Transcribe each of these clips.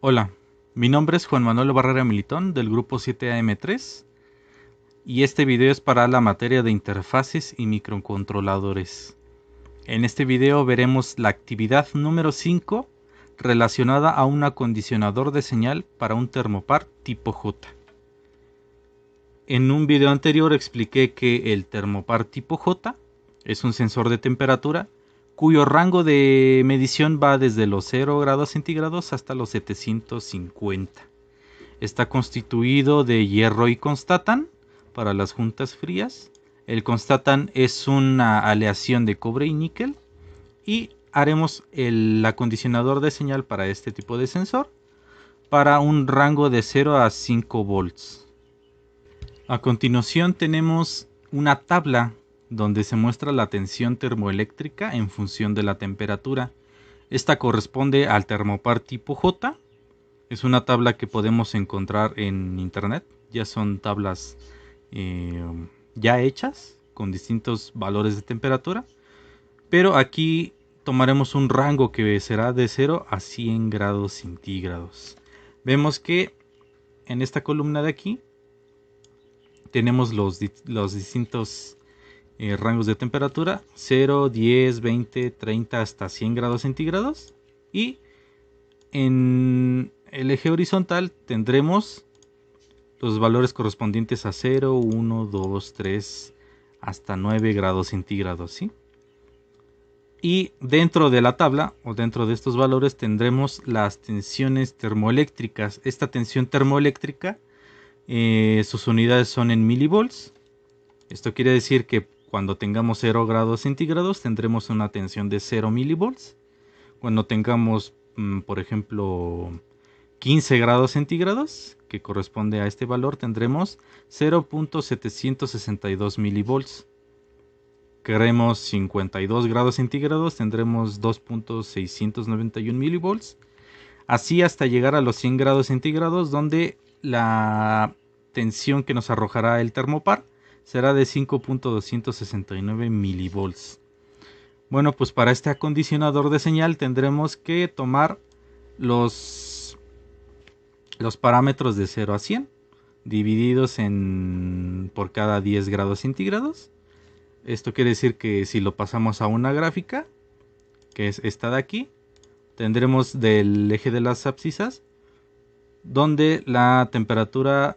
Hola, mi nombre es Juan Manuel Barrera Militón del grupo 7AM3 y este video es para la materia de interfaces y microcontroladores. En este video veremos la actividad número 5 relacionada a un acondicionador de señal para un termopar tipo J. En un video anterior expliqué que el termopar tipo J es un sensor de temperatura cuyo rango de medición va desde los 0 grados centígrados hasta los 750. Está constituido de hierro y constatan para las juntas frías. El constatan es una aleación de cobre y níquel. Y haremos el acondicionador de señal para este tipo de sensor para un rango de 0 a 5 volts. A continuación tenemos una tabla donde se muestra la tensión termoeléctrica en función de la temperatura. Esta corresponde al termopar tipo J. Es una tabla que podemos encontrar en internet. Ya son tablas ya hechas con distintos valores de temperatura. Pero aquí tomaremos un rango que será de 0 a 100 grados centígrados. Vemos que en esta columna de aquí tenemos los distintos rangos de temperatura: 0, 10, 20, 30 hasta 100 grados centígrados. Y en el eje horizontal tendremos los valores correspondientes a 0, 1, 2, 3 hasta 9 grados centígrados, ¿sí? Y dentro de la tabla o dentro de estos valores tendremos las tensiones termoeléctricas. Esta tensión termoeléctrica, sus unidades son en milivolts. Esto quiere decir que cuando tengamos 0 grados centígrados tendremos una tensión de 0 milivolts. Cuando tengamos, por ejemplo, 15 grados centígrados, que corresponde a este valor, tendremos 0.762 milivolts. Queremos 52 grados centígrados, tendremos 2.691 milivolts. Así hasta llegar a los 100 grados centígrados, donde la tensión que nos arrojará el termopar será de 5.269 milivolts. Bueno, pues para este acondicionador de señal tendremos que tomar los parámetros de 0 a 100 divididos por cada 10 grados centígrados. Esto quiere decir que si lo pasamos a una gráfica, que es esta de aquí, tendremos del eje de las abscisas, donde la temperatura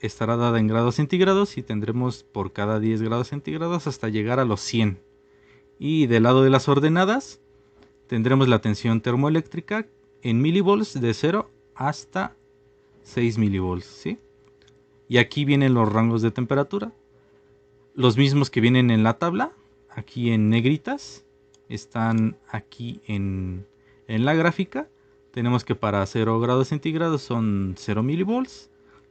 estará dada en grados centígrados y tendremos por cada 10 grados centígrados hasta llegar a los 100. Y del lado de las ordenadas tendremos la tensión termoeléctrica en milivolts de 0 hasta 6 milivolts, ¿sí? Y aquí vienen los rangos de temperatura. Los mismos que vienen en la tabla, aquí en negritas, están aquí en la gráfica. Tenemos que para 0 grados centígrados son 0 milivolts,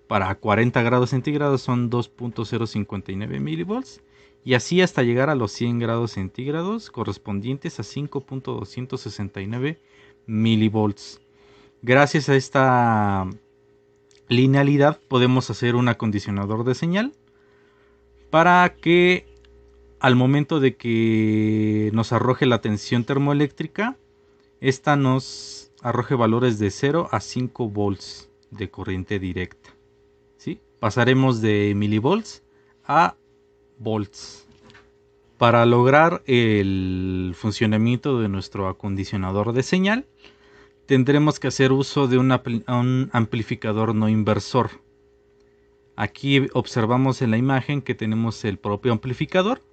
para 40 grados centígrados son 2.059 milivolts, y así hasta llegar a los 100 grados centígrados correspondientes a 5.269 milivolts. Gracias a esta linealidad podemos hacer un acondicionador de señal para que al momento de que nos arroje la tensión termoeléctrica, esta nos arroje valores de 0 a 5 volts de corriente directa, ¿sí? Pasaremos de milivolts a volts. Para lograr el funcionamiento de nuestro acondicionador de señal, tendremos que hacer uso de un amplificador no inversor. Aquí observamos en la imagen que tenemos el propio amplificador,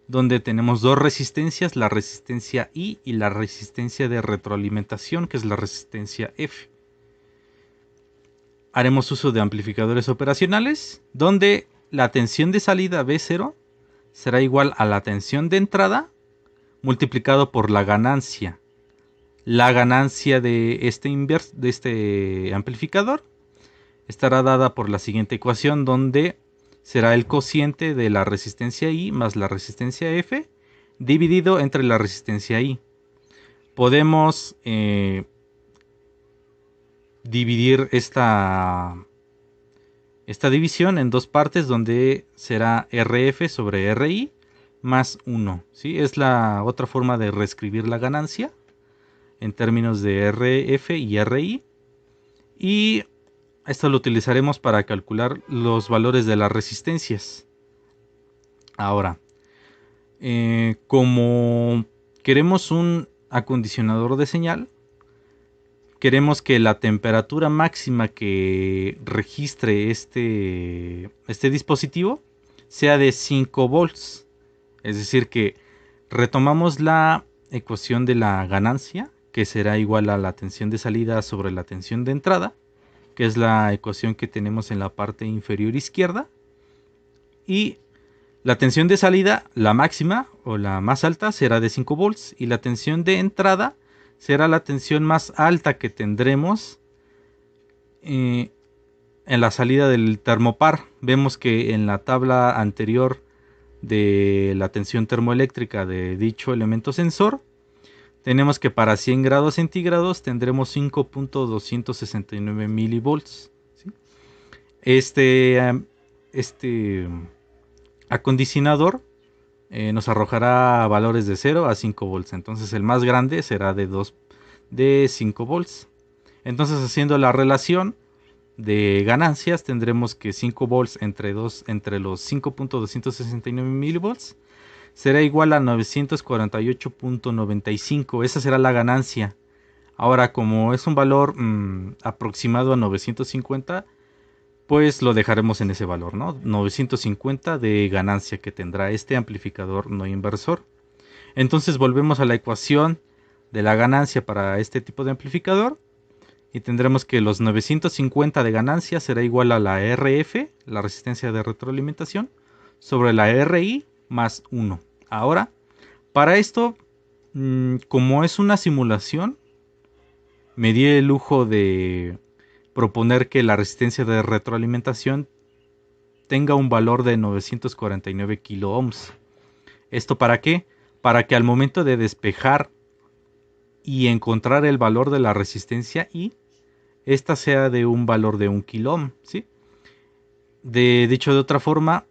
donde tenemos dos resistencias, la resistencia I y la resistencia de retroalimentación, que es la resistencia F. Haremos uso de amplificadores operacionales, donde la tensión de salida V0 será igual a la tensión de entrada multiplicado por la ganancia. La ganancia de este amplificador estará dada por la siguiente ecuación, donde será el cociente de la resistencia I más la resistencia F dividido entre la resistencia I. Podemos dividir esta división en dos partes, donde será RF sobre RI más 1, ¿sí? Es la otra forma de reescribir la ganancia en términos de RF y RI. Y esto lo utilizaremos para calcular los valores de las resistencias. Ahora, como queremos un acondicionador de señal, queremos que la temperatura máxima que registre este dispositivo sea de 5 volts. Es decir, que retomamos la ecuación de la ganancia, que será igual a la tensión de salida sobre la tensión de entrada, que es la ecuación que tenemos en la parte inferior izquierda. Y la tensión de salida, la máxima o la más alta, será de 5 volts. Y la tensión de entrada será la tensión más alta que tendremos en la salida del termopar. Vemos que en la tabla anterior de la tensión termoeléctrica de dicho elemento sensor, tenemos que para 100 grados centígrados tendremos 5.269 milivolts. ¿Sí? Este acondicionador nos arrojará valores de 0 a 5 volts. Entonces el más grande será de 5 volts. Entonces, haciendo la relación de ganancias, tendremos que 5 volts entre los 5.269 milivolts será igual a 948.95. Esa será la ganancia. Ahora, como es un valor aproximado a 950, pues lo dejaremos en ese valor, ¿no? 950 de ganancia que tendrá este amplificador no inversor. Entonces volvemos a la ecuación de la ganancia para este tipo de amplificador y tendremos que los 950 de ganancia será igual a la RF, la resistencia de retroalimentación, sobre la RI más 1. Ahora, para esto, como es una simulación, me di el lujo de proponer que la resistencia de retroalimentación tenga un valor de 949 kilo ohms. ¿Esto para qué? Para que al momento de despejar y encontrar el valor de la resistencia I, esta sea de un valor de 1 kilo ohm, ¿sí? Dicho de otra forma,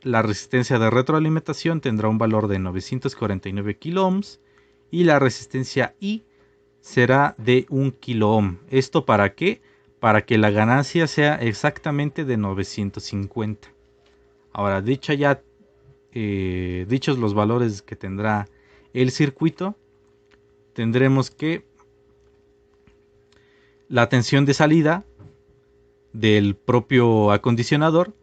la resistencia de retroalimentación tendrá un valor de 949 kilo ohms y la resistencia I será de 1 kilo ohm. ¿Esto para qué? Para que la ganancia sea exactamente de 950. Ahora, dichos los valores que tendrá el circuito, tendremos que la tensión de salida del propio acondicionador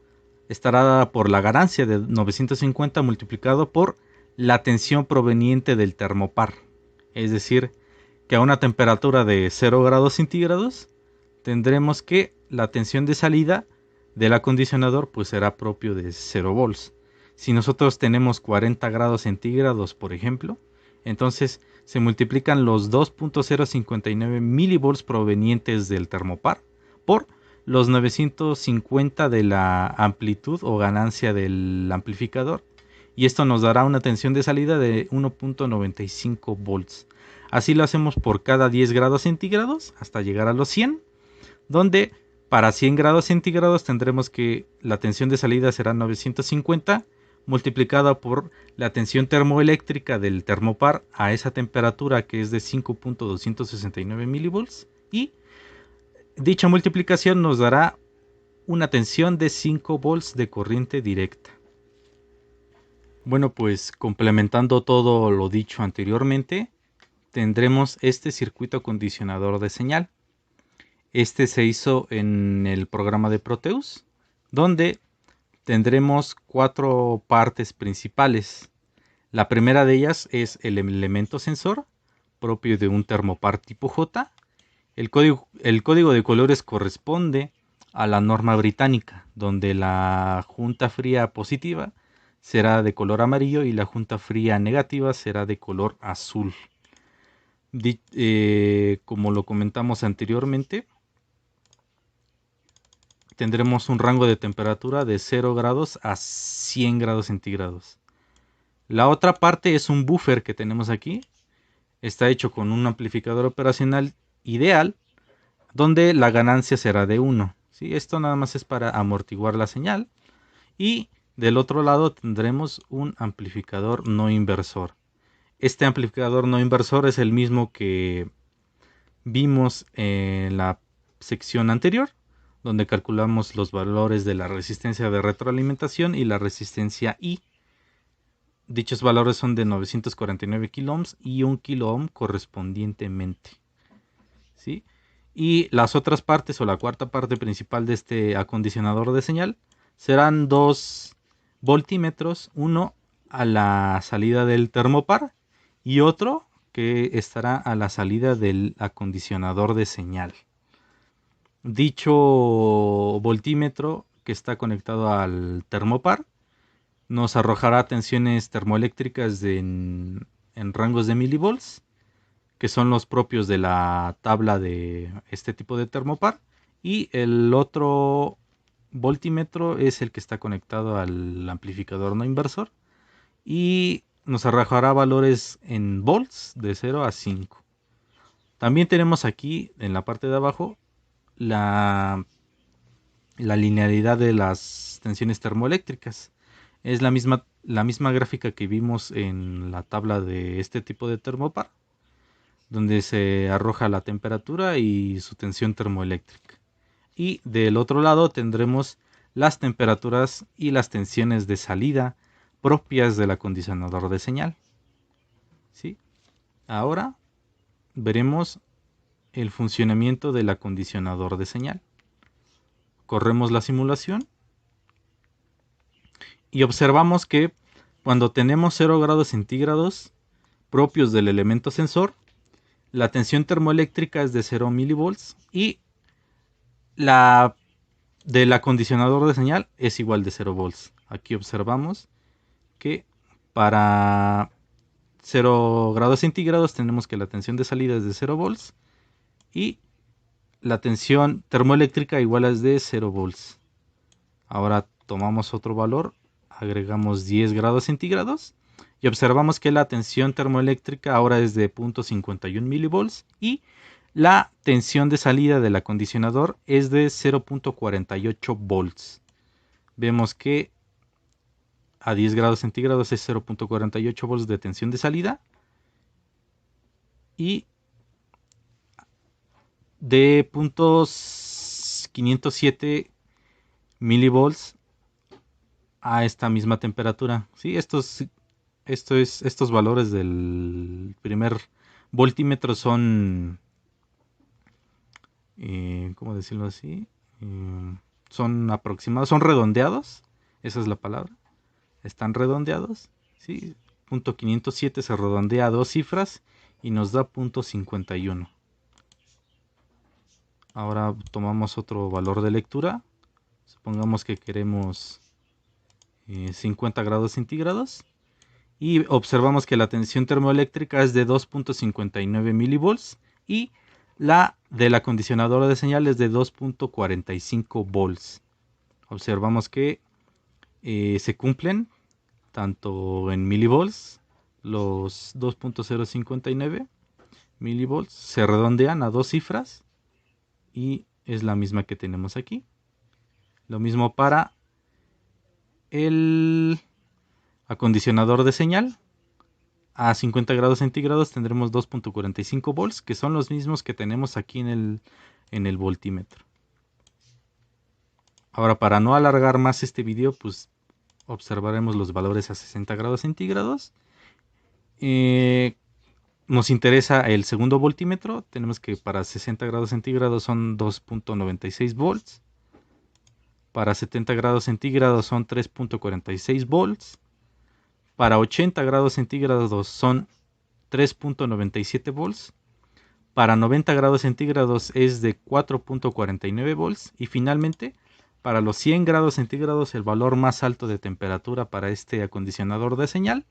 estará dada por la ganancia de 950 multiplicado por la tensión proveniente del termopar. Es decir, que a una temperatura de 0 grados centígrados tendremos que la tensión de salida del acondicionador pues será propio de 0 volts. Si nosotros tenemos 40 grados centígrados, por ejemplo, entonces se multiplican los 2.059 milivolts provenientes del termopar por los 950 de la amplitud o ganancia del amplificador. Y esto nos dará una tensión de salida de 1.95 volts. Así lo hacemos por cada 10 grados centígrados hasta llegar a los 100, donde para 100 grados centígrados tendremos que la tensión de salida será 950 multiplicada por la tensión termoeléctrica del termopar a esa temperatura que es de 5.269 milivolts, y dicha multiplicación nos dará una tensión de 5 volts de corriente directa. Bueno, pues complementando todo lo dicho anteriormente, tendremos este circuito acondicionador de señal. Este se hizo en el programa de Proteus, donde tendremos 4 partes principales. La primera de ellas es el elemento sensor, propio de un termopar tipo J. El código de colores corresponde a la norma británica, donde la junta fría positiva será de color amarillo y la junta fría negativa será de color azul. Como lo comentamos anteriormente, tendremos un rango de temperatura de 0 grados a 100 grados centígrados. La otra parte es un buffer que tenemos aquí. Está hecho con un amplificador operacional ideal, donde la ganancia será de 1. ¿Sí? Esto nada más es para amortiguar la señal. Y del otro lado tendremos un amplificador no inversor. Este amplificador no inversor es el mismo que vimos en la sección anterior, donde calculamos los valores de la resistencia de retroalimentación y la resistencia I. Dichos valores son de 949 kiloohms y 1 kiloohm correspondientemente, ¿sí? Y las otras partes o la cuarta parte principal de este acondicionador de señal serán dos voltímetros, uno a la salida del termopar y otro que estará a la salida del acondicionador de señal. Dicho voltímetro que está conectado al termopar nos arrojará tensiones termoeléctricas en rangos de milivolts, que son los propios de la tabla de este tipo de termopar, y el otro voltímetro es el que está conectado al amplificador no inversor y nos arrojará valores en volts de 0 a 5. También tenemos aquí en la parte de abajo la linealidad de las tensiones termoeléctricas. Es la misma gráfica que vimos en la tabla de este tipo de termopar, donde se arroja la temperatura y su tensión termoeléctrica. Y del otro lado tendremos las temperaturas y las tensiones de salida propias del acondicionador de señal. ¿Sí? Ahora veremos el funcionamiento del acondicionador de señal. Corremos la simulación y observamos que cuando tenemos 0 grados centígrados propios del elemento sensor, la tensión termoeléctrica es de 0 milivolts y la del acondicionador de señal es igual de 0 volts. Aquí observamos que para 0 grados centígrados tenemos que la tensión de salida es de 0 volts y la tensión termoeléctrica igual es de 0 volts. Ahora tomamos otro valor, agregamos 10 grados centígrados y observamos que la tensión termoeléctrica ahora es de 0.51 milivolts y la tensión de salida del acondicionador es de 0.48 volts. Vemos que a 10 grados centígrados es 0.48 volts de tensión de salida y de 0.507 milivolts a esta misma temperatura. ¿Sí? Estos valores del primer voltímetro son, ¿cómo decirlo así? Son aproximados, son redondeados, esa es la palabra. Están redondeados, ¿sí? 0.507 se redondea a dos cifras y nos da 0.51. Ahora tomamos otro valor de lectura. Supongamos que queremos 50 grados centígrados. Y observamos que la tensión termoeléctrica es de 2.59 milivolts y la del acondicionador de señal es de 2.45 volts. Observamos que se cumplen tanto en milivolts, los 2.059 milivolts se redondean a dos cifras y es la misma que tenemos aquí. Lo mismo para el acondicionador de señal. A 50 grados centígrados tendremos 2.45 volts, que son los mismos que tenemos aquí en el voltímetro. Ahora, para no alargar más este video, pues observaremos los valores a 60 grados centígrados. Nos interesa el segundo voltímetro. Tenemos que para 60 grados centígrados son 2.96 volts. Para 70 grados centígrados son 3.46 volts. Para 80 grados centígrados son 3.97 volts. Para 90 grados centígrados es de 4.49 volts. Y finalmente, para los 100 grados centígrados, el valor más alto de temperatura para este acondicionador de señal,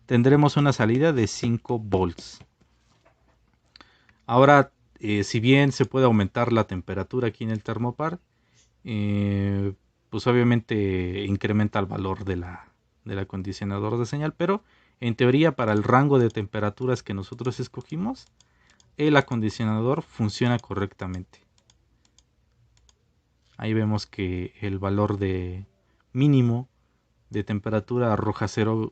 tendremos una salida de 5 volts. Ahora, si bien se puede aumentar la temperatura aquí en el termopar, pues obviamente incrementa el valor del acondicionador de señal, pero en teoría para el rango de temperaturas que nosotros escogimos, el acondicionador funciona correctamente. Ahí vemos que el valor de mínimo de temperatura arroja 0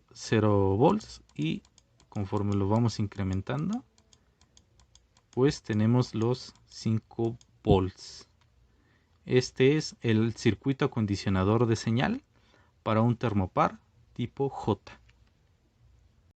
volts y conforme lo vamos incrementando, pues tenemos los 5 volts. este es el circuito acondicionador de señal para un termopar tipo J.